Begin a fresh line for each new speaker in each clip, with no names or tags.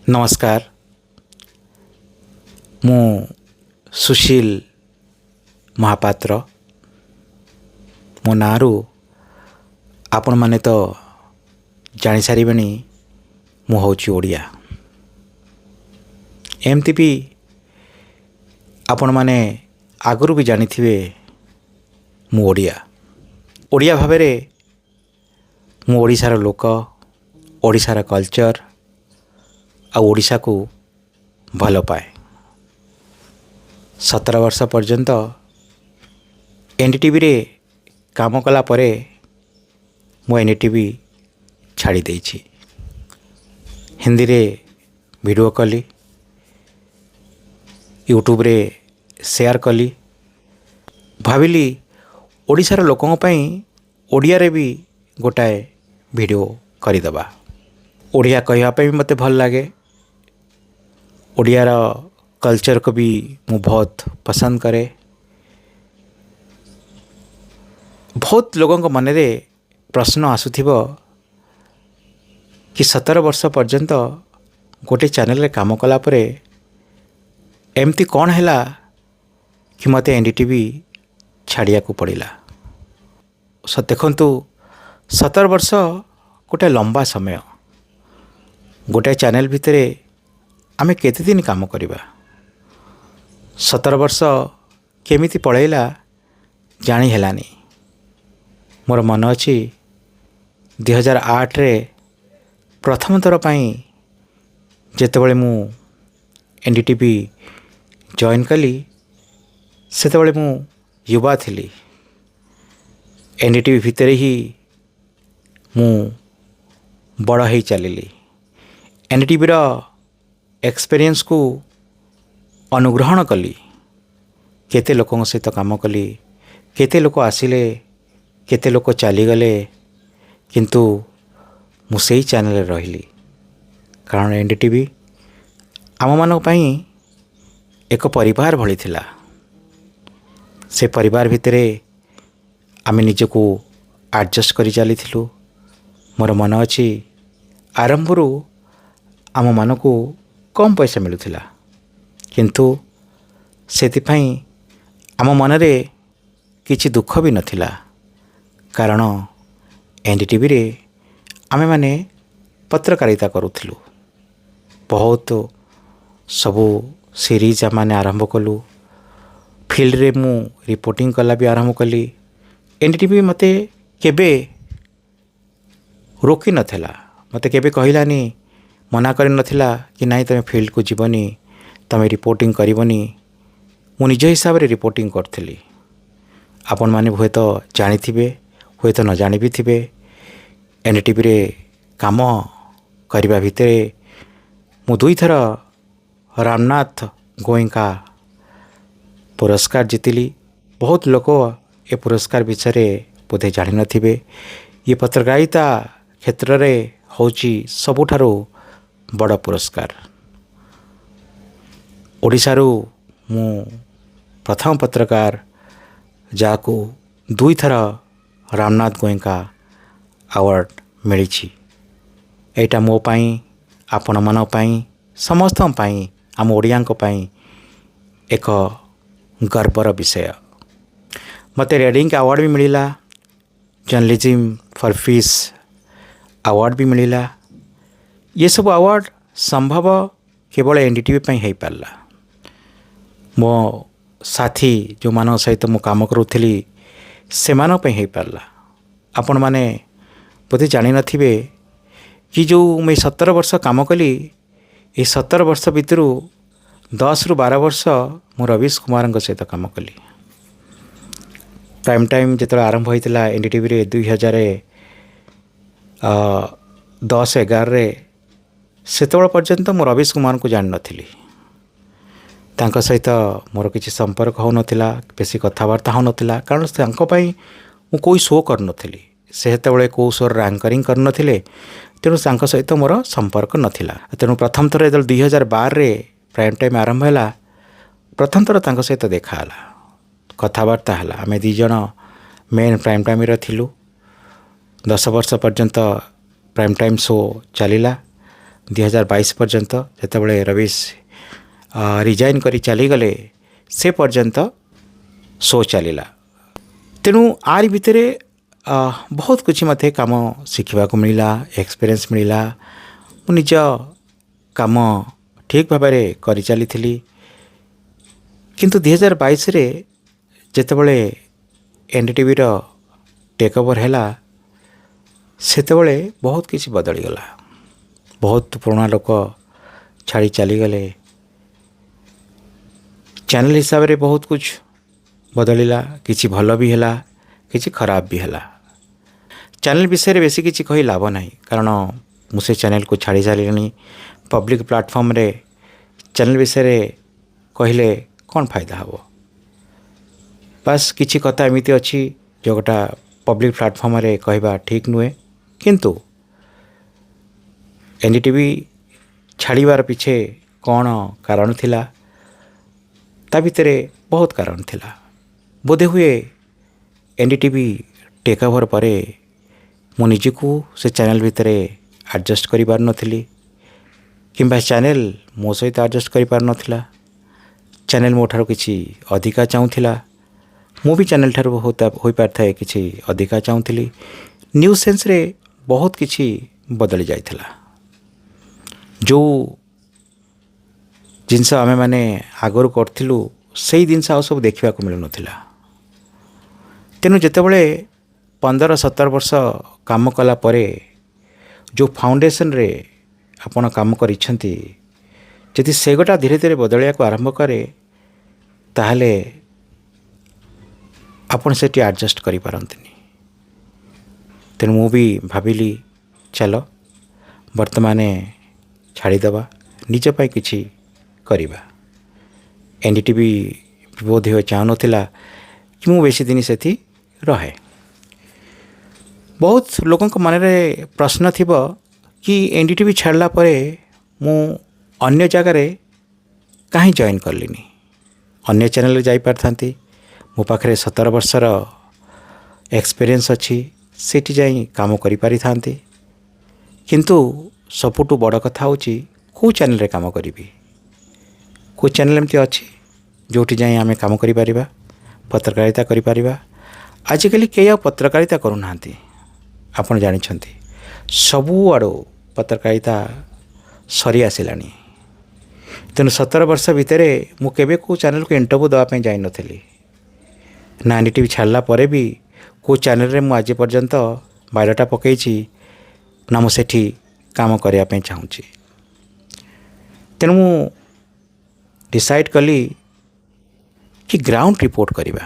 नमस्कार। मु सुशील महापात्र मो नारू आपण माने तो जानी सारिबेनी मु होची ओडिया। एमती भी आपण माने आगुरु भी जानी थिबे मु ओडिया। ओडिया भाबरे मु ओडिशार लोक, ओडिशार कल्चर आ ओडिशा को भल पाए। 17 वर्ष पर्यंत एनडीटीवी रे काम कला परे मु एनडीटीवी छाड़ी देछि। हिंदी रे वीडियो कली, यूट्यूब रे शेयर कली। भाविली ओडिशार लोकों पई ओडिया रे भी गोटाए वीडियो करिदबा। ओडिया कहया पे भी मते भल लागे। ओडियार कल्चर को भी मु बहुत पसंद करे। बहुत लोगों को मन रे प्रश्न आसुथिबो कि 17 वर्ष पर्यंत गोटे चैनल रे काम कला परे एमती कौन हैला कि मते एनडीटीवी छाड़िया को पड़िला। देखंतु 17 वर्ष गोटे लंबा समय। गोटे चैनल भितरे आमे केते दिन काम करिबा। 17 वर्ष केमिति पळैला जानी हेलानी। मोर मन अछि 2008 रे प्रथम थर पई जेतेबेले मु एनडीटीवी जॉइन कली सेतेबेले मु युवा थिली। एनडीटीवी भितरे ही मु बड़ हेई चलिली। एनडीटीवी रो एक्सपीरियंस को अनुग्रहण कली। केते लोकों सहित काम कली, केते लोक आसिले, केते लोक चलीगले, किंतु मु सेही चैनल रहिली। कारण एनडीटीवी आम मानक पई एक परिवार भली थिला। से परिवार भितरे आमे निजको एडजस्ट करी चली थिलु। मोर मन अछि आरंभरू आम मानकू कम पैसा मिलुथिला, किंतु सेतिफाई आम मनरे किछि दुख भी नथिला। कारण एनडीटीवी रे आमे माने पत्रकारिता करूथिलु। बहुत सबू सीरीज आमे आरंभ कलु। फील्ड रे मु रिपोर्टिंग कला भी आरंभ कली। एनडीटीवी मते केबे रोकी नथिला। मते केबे कहिलानी, मना कर नथिला कि नहीं तुम फील्ड को जीवनी, तुम रिपोर्टिंग करबनी। मु निज हिसाब रे रिपोर्टिंग करथिली। आपण माने हुए तो जानी थिबे, हुए तो न जानी भी थिबे। एनडीटीवी रे काम करबा भितरे मु 2 थर रामनाथ गोयंका पुरस्कार जीतिली। बहुत लोक ए पुरस्कार विषय बोधे जानी नथिबे। ये पत्रकारिता क्षेत्र रे होची सबुठारो बड़ पुरस्कार। ओडिशारू मु प्रथम पत्रकार जाको 2 थर रामनाथ गोयंका अवार्ड मिली। एटा मो पाई, आपण मन पाई, समस्त पाई, आम ओडिया पाई एक गर्वर विषय। मते रीडिंग अवार्ड भी मिलिला। जर्नलिज्म फॉर पीस अवार्ड भी मिलिला। ये सब अवार्ड संभव केवल एनडीटीवी पे ही पारला। मो साथी जो मान सहित मु काम करूथली से मान पे ही पारला। आपण माने बोधे जानी नथिबे कि जो मैं 17 वर्ष काम कली, ये 17 वर्ष भितर 10 रु 12 वर्ष मु रवीश कुमार सहित काम कली। प्राइम टाइम जो आरंभ होता एनडीटीवी रे 2010-11 रे सेतबेल पर्यंत मु रवीश कुमार को जान नथिली। तांका सहित मोर किसी संपर्क हो नथिला, बेसी कथबार्ता हो नथिला। कारण तांको पई मु कोई शो कर नथिली। से हेतबेले को शो रैंकरिंग कर नथिले, तेणु तांका सहित मोर संपर्क नथिला। तेणु प्रथम थर जेतल 2012 रे प्राइम टाइम आरंभ हैला, प्रथम थर तांका सहित देखा हला, कथबार्ता हला। आमे 2 जण मेन प्राइम टाइम रे थिलु। 10 वर्ष पर्यंत प्राइम टाइम शो चलिला। 2022 पर्यंत जितेबाला रवीश रिजाइन करी चलीगले से पर्यंत शो चलला। तेणु आर भितर बहुत कुछ मत कम शिखा मिलला, एक्सपीरियंस मिलला। मु निज काम ठीक भाव कर चली किंतु 2022 रे जितेबाला एनडीटीवी टेक ओवर है सेतेबले बहुत किसी बदली गला। बहुत पुराना लोक छाड़ी चलीगले। चैनल हिसाब रे बहुत कुछ बदलिला, किसी भल भी है, किसी खराब भी है। चैनल विषय बेसी किसी कही लाभ नहीं, कारण मुझे चैनल को छाड़ी सारे। पब्लिक प्लेटफॉर्म रे चैनल विषय कहले कौन फायदा हम। बस किसी कथा एमती अच्छी जोटा पब्लिक प्लेटफॉर्म रे कहवा ठीक नुहे, किंतु एनडीटीवी छाड़बार पिछे कौन कारण थिला, ता भितर बहुत कारण थिला। बोधे हुए एनडीटीवी टेक ओवर पर मु निजको से चैनल भितर एडजस्ट कर पार नथिली, किंबा चैनल मो सहित एडजस्ट कर पार नथिला। चैनल मो ठारो किछि अधिका चाहूला, मु भी चैनल ठारो हो पार थाए किछि अधिका चाहूली। न्यूज सेंस रे बहुत किछि बदली जाइथिला। जो जिनस आमे माने आगरू करथिलु सेही जिनस आ सब देखा मिलु नथिला। तेणु जितेबाला 15-17 वर्ष काम कला परे जो फाउंडेशन रे आपण काम करिसेंती, यदि से गोटा धीरे धीरे बदलिया को आरंभ करे ताहले आपण सेठी एडजस्ट करि पारंतिनी। तेणु मु भी भाविली चलो वर्तमान छाड़ीदबा, निज पाई किछि करिबा। एनडीटीवी बोध हो चाहू नथिला कि मु बेसी दिन सेठी रहे। बहुत लोकों मन रे प्रश्न थिबो कि एनडीटीवी छाड़ला परे मु अन्य जगह कहीं जॉइन करलिनी, अन्य चैनल जाई पारथांती। मो पाखरे 17 वर्षर एक्सपीरियंस अच्छी, सेठी जाई काम करि पारि थांती। किंतु सबुठु बड़ कथा होची को चैनल रे काम करिबी। को चैनल एमती अच्छी जोटी जाई आमे काम करि पारिबा, पत्रकारिता करि पारिबा। आजिकली के पत्रकारिता करू नांती, आपण जानि छंती। सबु आड़ो पत्रकारिता सरी आसिलानी। तेणु 17 वर्ष भितर मु केबे को चैनल को इंटरव्यू देवाई जाई नथिली ना। एनडीटीवी छाड़ला परे भी को चैनल रे मु आज पर्यंत बायोडाटा पकईची ना मु सेठी काम करिया पे चाहूँगी। तेणु मु डिसाइड कली कि ग्राउंड रिपोर्ट करिबा,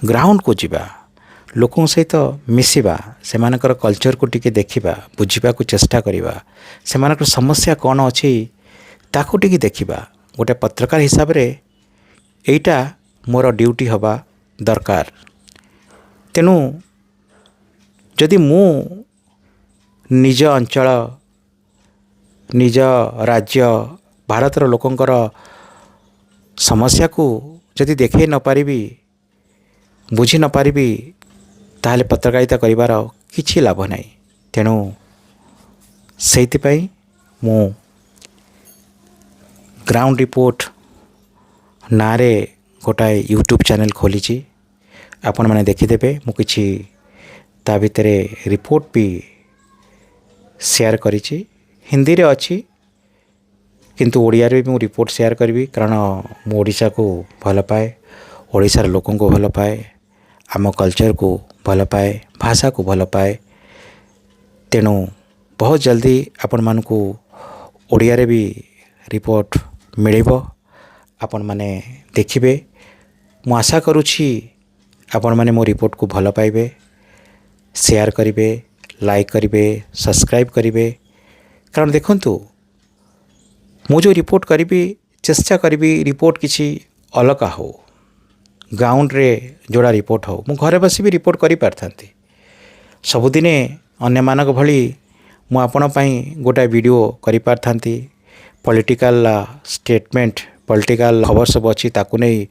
ग्राउंड को जीवा, लोकों सहित मिसिबा, सेमानकर कल्चर को टिके देखिबा, बुझिबा को चेष्टा करिबा, सेमानकर समस्या कौन अच्छी ताकू टिके देखिबा। गोटे पत्रकार हिसाब रे एइटा मोर ड्यूटी हवा दरकार। तेणु जदि मु निज अंचल, निज राज्य, भारतर लोकंकर समस्या को जदि देखे न पारिबी, बुझी न पारिबी, ताहले पत्रकारिता करिवार किछि लाभ नाही। तेणु सेइथिपाई मु ग्राउंड रिपोर्ट नारे गोटाए यूट्यूब चैनल खोली। आपण मैंने देखीदेवे मु किछि ता भितर रिपोर्ट भी शेयर करिछि। हिंदी रे अच्छी किंतु ओडिया रे भी मु रिपोर्ट शेयर करी, कारण मु ओडिशा को भल पाए, ओडिशार लोकों को भल पाए, आम कल्चर को भल पाए, भाषा को भल पाए। तेणु बहुत जल्दी आपण मानकु ओडिया रे भी रिपोर्ट मिलिबो, आपण माने देखिबे। मु आशा करुछि आपण माने मो रिपोर्ट को भल पाइबे, शेयर करिवे, लाइक करिवे, सब्सक्राइब करिवे। कारण देखंतु मु जो रिपोर्ट करी चेष्टा करी रिपोर्ट किसी अलग हो, ग्राउंड रे जोड़ा रिपोर्ट हो, मु घरे बसी भी रिपोर्ट करि पारथांती। सबुदिने अन्य मानक भली मु आपण पई गोटा वीडियो करि पारथांती। पॉलिटिकल स्टेटमेंट, पॉलिटिकल खबर सब अच्छी ताकू नहीं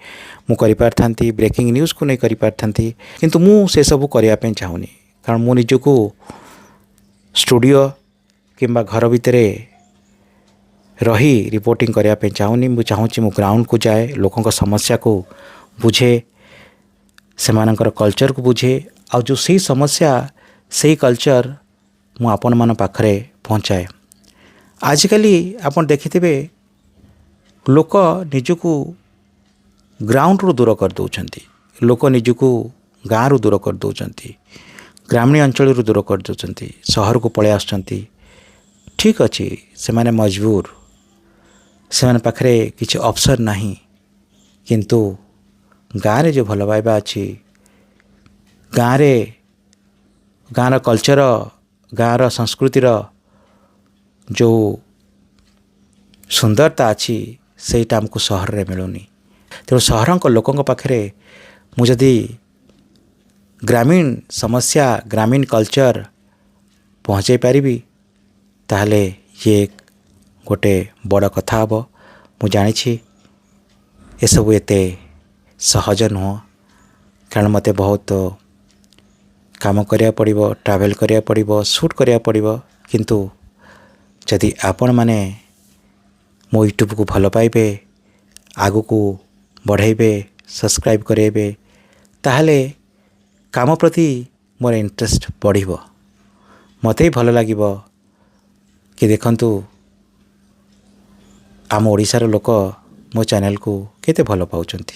मु करि पारथांती, ब्रेकिंग न्यूज़ को नहीं करि पारथांती। किंतु मु से सब करिया पे चाहूनी, कारण मु निजको स्टूडियो किंबा घर भितर रही रिपोर्टिंग करने पे चाहूनी। मुझे चाहूँगी मु ग्राउंड को जाए, लोकों समस्या को बुझे, सेमानकर कल्चर को बुझे, आ जो सही समस्या सही कल्चर मु आपण मान पाखरे पहुँचाए। आजिकल आपण देखिथिबे लोक निजको ग्राउंड रु दूर कर दौरान, लोक निजको गाँव रु दूर कर दौरान, ग्रामीण अंचल रु दूर कर दौरान, सहर को पलि आसुचंती। ठीक अच्छे से माने मजबूर, से माने पाखरे किसी ऑप्शन नहीं, किंतु गाँव रे जो भल पाइबा अच्छी, गाँव रे गाँव कल्चर, गाँव संस्कृतिर जो सुंदरता अच्छी सेटा हमको सहर रे मिलूनी। तेणु सहर लोकों पाखे मुझे ग्रामीण समस्या, ग्रामीण कल्चर पहुँचे पारिबी, ताहले ये गोटे बड़ कथा हम। मु जानी ये सब एते सहज नुह, कारण मते बहुत काम करिया पड़िबो, ट्रैवल करिया पड़िबो, शूट करिया पड़िबो। किंतु जदि आपण माने मो यूट्यूब को भल पाइबे, आगु को बढ़ाइबे, सब्सक्राइब करेबे, ताहले काम प्रति मोर इंटरेस्ट बढ़िबो, मते भल लागिबो कि देखंतु आम ओडिशार लोक मो चैनल को केते भल पाउचंती।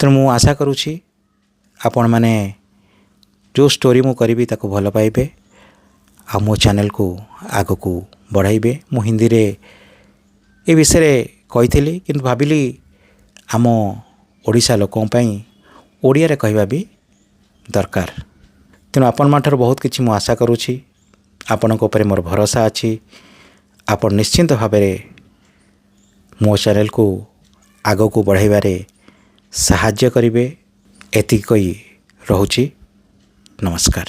तेणु मु आशा करुछि आपण माने जो स्टोरी मु करिबी ताको भल पाइबे, आ मो चैनल को आगु को बढ़ाइबे। मु हिंदी रे ए विषय कही, किंतु भाविली आम ओडिशा लोकों पई ओडिया रे कहबा भी दरकार। तेणु आपण मानठार बहुत किछि मु आशा करुछि, आपणक ऊपर मोर भरोसा अछि। आपण निश्चिंत भाव मो चैनल को आगो को बढ़ाइबारे साहाय्य करिवे। एति कही रहुछि। नमस्कार।